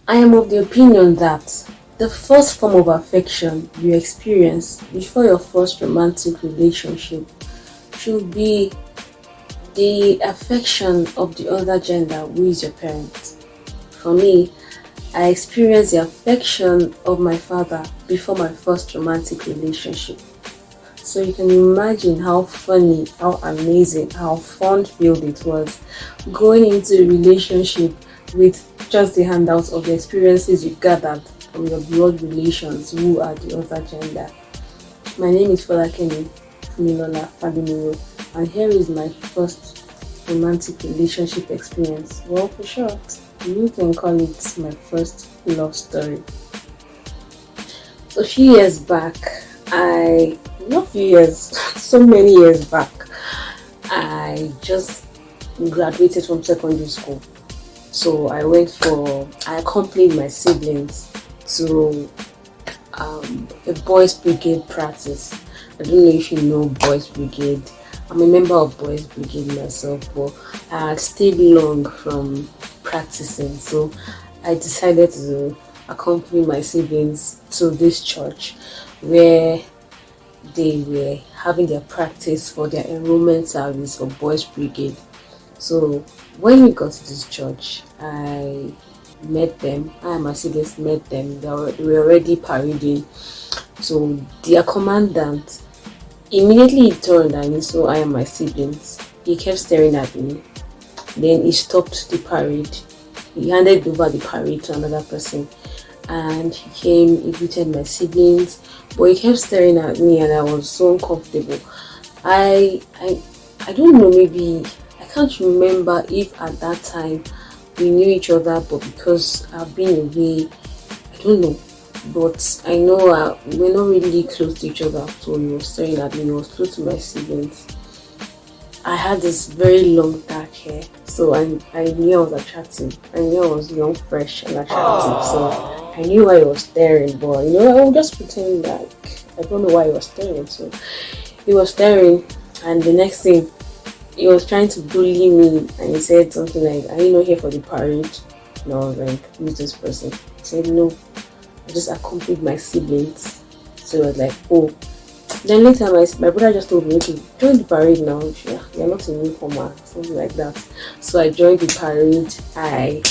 I am of the opinion that the first form of affection you experience before your first romantic relationship should be the affection of the other gender, who is your parent. For me, I experienced the affection of my father before my first romantic relationship. So you can imagine how funny, how amazing, how fun-filled it was going into a relationship with just the handouts of the experiences you gathered from your blood relations who are the other gender. My name is Folakemi Fumilola Fabimiro, and here is my first romantic relationship experience. Well, for short, you can call it my first love story. So a few years back, not few years, so many years back, I just graduated from secondary school. So I accompanied my siblings to a boys brigade practice. I don't know if you know boys brigade. I'm a member of boys brigade myself, but I had stayed long from practicing, so I decided to accompany my siblings to this church where they were having their practice for their enrollment service for boys brigade. So when we got to this church, I met them. I and my siblings met them. They were already parading. So their commandant immediately turned and he saw I and my siblings. He kept staring at me. Then he stopped the parade. He handed over the parade to another person, and he came, he greeted my siblings, but he kept staring at me and I was so uncomfortable. I don't know, maybe I can't remember if at that time we knew each other, but because I've been away, I don't know. But I know we're not really close to each other, so he was staring at me. He was close to my siblings. I had this very long dark hair, so I knew I was attractive. I knew I was young, fresh, and attractive. So I knew why he was staring, but I would just pretend like I don't know why he was staring. So he was staring, and the next thing, he was trying to bully me, and he said something like, "Are you not here for the parade?" And I was like, "Who's this person?" He said, "No, I just accompanied my siblings." So I was like, "Oh." Then later, my brother just told me, "Okay, join the parade now. You're not a newcomer," something like that. So I joined the parade.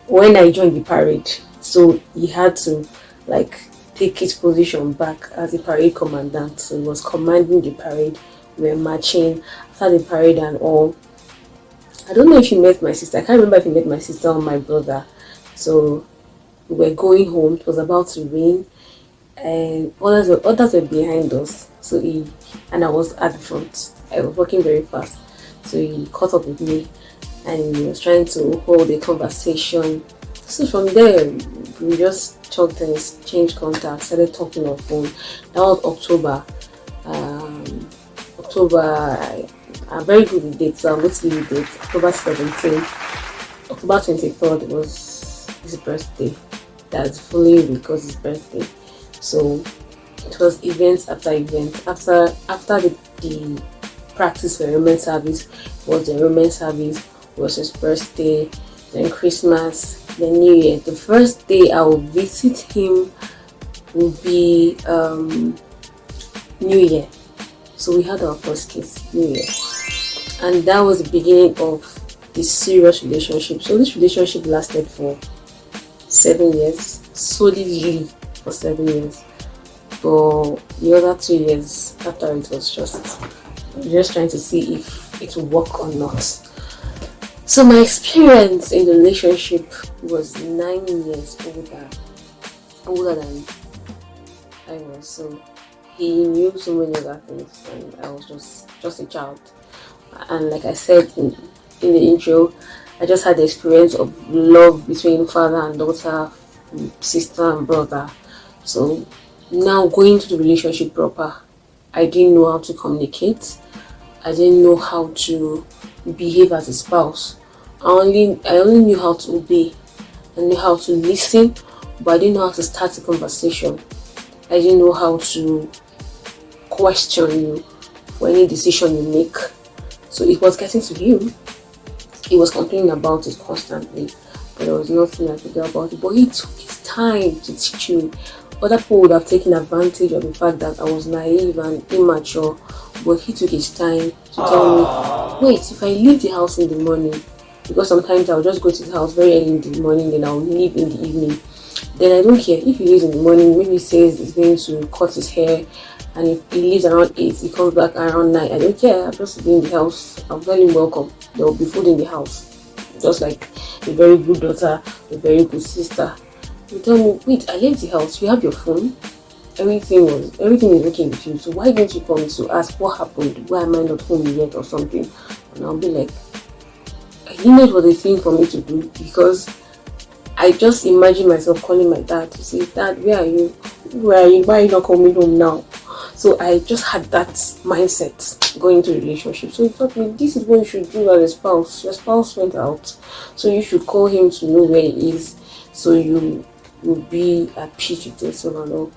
When I joined the parade, so he had to like take his position back as the parade commandant. So he was commanding the parade. We were marching after the parade and all. I don't know if you met my sister. I can't remember if you met my sister or my brother. So we were going home. It was about to rain, and others were behind us. So I was at the front. I was walking very fast. So he caught up with me and he was trying to hold a conversation. So from there, we just talked and exchanged contact, started talking on phone. That was October. I'm very good with dates, so I'm going to give you dates. October 17th, October 23rd was his birthday. That's fully because his birthday. So it was events after events. After the practice for enrollment service was the enrollment service, was his birthday, then Christmas, then New Year. The first day I will visit him will be New Year. So we had our first kiss New Year, and that was the beginning of this serious relationship. So this relationship lasted for 7 years, solidly for 7 years. But the other 2 years after it was just trying to see if it would work or not. So my experience in the relationship was 9 years older than I was. So he knew so many other things, and I was just a child. And like I said in the intro, I just had the experience of love between father and daughter, sister and brother. So now going to the relationship proper, I didn't know how to communicate. I didn't know how to behave as a spouse. I only knew how to obey. I knew how to listen, but I didn't know how to start a conversation. I didn't know how to question you for any decision you make. So it was getting to him. He was complaining about it constantly. and there was nothing I could do about it. But he took his time to teach me. Other people would have taken advantage of the fact that I was naive and immature, but he took his time to tell me, wait, if I leave the house in the morning, because sometimes I'll just go to the house very early in the morning, then I'll leave in the evening. Then I don't care if he leaves in the morning, maybe he says he's going to cut his hair, and if he leaves around 8, he comes back around 9. I don't care, I'll just be in the house. I'll tell him welcome. There will be food in the house. Just like a very good daughter, a very good sister. You tell me, wait, I left the house, you have your phone, everything is okay with you, so why didn't you come to ask what happened, why am I not home yet or something? And I'll be like, I didn't know it was a thing for me to do, because I just imagine myself calling my dad to say, Dad, where are you? Why are you not coming home now? So I just had that mindset going into a relationship. So he taught me, this is what you should do as a spouse. Your spouse went out, so you should call him to know where he is, so you will be at peace with yourself and all.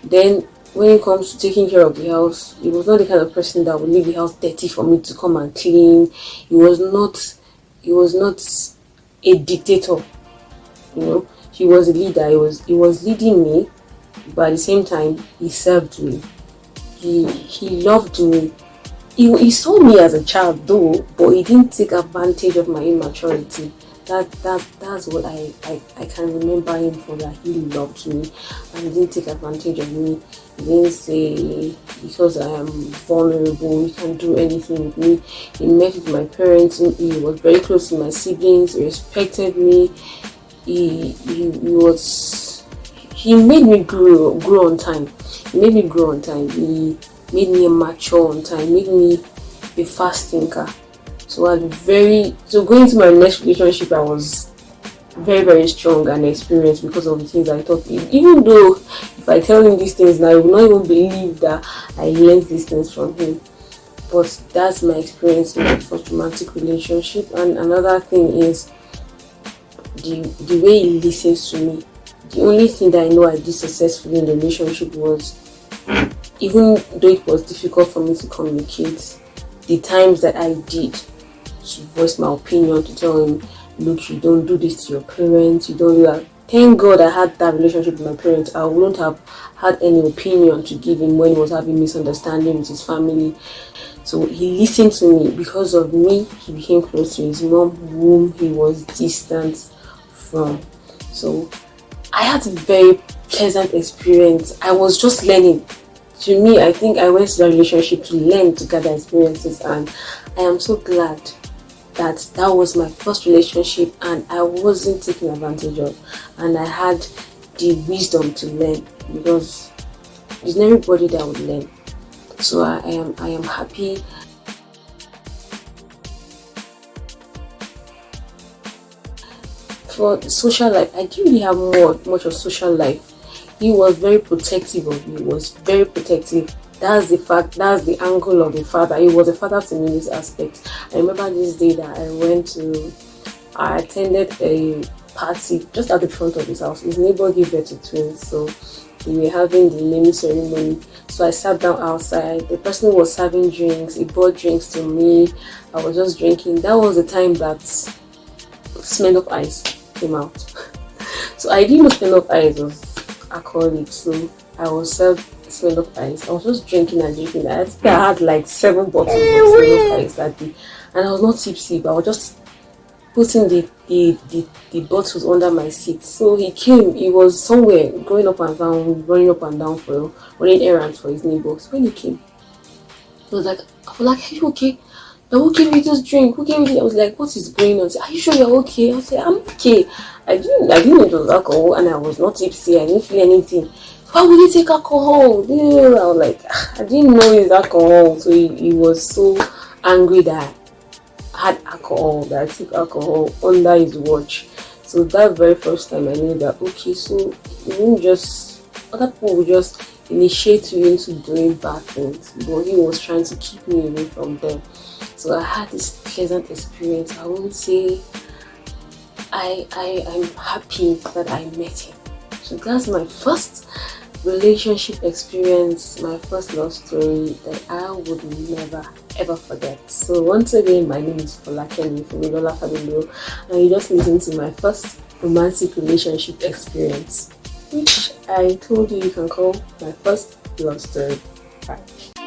Then when it comes to taking care of the house, he was not the kind of person that would leave the house dirty for me to come and clean. He was not a dictator, he was a leader. He was leading me, but at the same time he served me. He loved me. He saw me as a child though, but he didn't take advantage of my immaturity. That's what I can remember him for, that he loved me and he didn't take advantage of me. He didn't say because I am vulnerable he can do anything with me. He met with my parents, he was very close to my siblings, he respected me. He made me grow on time. He made me grow on time. He made me mature on time, made me a fast thinker. So going into my next relationship, I was very, very strong and experienced because of the things I taught him. Even though if I tell him these things now, he will not even believe that I learned these things from him. But that's my experience in my first romantic relationship. And another thing is the way he listens to me. The only thing that I know I did successfully in the relationship was, even though it was difficult for me to communicate, the times that I did to voice my opinion, to tell him, look, you don't do this to your parents, you don't do that. Thank God I had that relationship with my parents. I wouldn't have had any opinion to give him when he was having misunderstanding with his family. So he listened to me. Because of me, he became close to his mom, whom he was distant from. So I had a very pleasant experience. I was just learning. To me, I think I went to that relationship to learn, to gather experiences, and I am so glad that was my first relationship and I wasn't taken advantage of, and I had the wisdom to learn, because it's not everybody that would learn. So I am happy. For social life, I didn't really have much of social life. He was very protective of me. He was very protective. That's the fact. That's the angle of the father. He was a father to me in this aspect. I remember this day that I attended a party just at the front of his house. His neighbor gave birth to twins, so we were having the naming ceremony. So I sat down outside. The person was serving drinks. He brought drinks to me. I was just drinking. That was the time that smell of ice came out. So I didn't know smell of ice was alcoholic. So I was served smell of ice. I was just drinking and drinking. I think I had like 7 bottles of smell of ice that day, and I was not tipsy, but I was just putting the bottles under my seat. So he came. He was somewhere going up and down, running up and down for running errands for his neighbors. When he came, he was like, "I was like, are you okay? Now who gave you this drink? Who gave you this?" I was like, "What is going on?" He said, "Are you sure you're okay?" I was like, "I'm okay. I didn't know it was alcohol, and I was not tipsy. I didn't feel anything. Why would you take alcohol?" I was like, I didn't know it's alcohol. So he was so angry that I had alcohol, that I took alcohol under his watch. So that very first time I knew that, okay, so other people would just initiate you into doing bad things, but he was trying to keep me away from them. So I had this pleasant experience. I won't say I'm happy that I met him. So that's my first relationship experience, my first love story that I would never ever forget. So once again, my name is Folakemi from Idola Family, and you just listened to my first romantic relationship experience, which I told you you can call my first love story. Bye.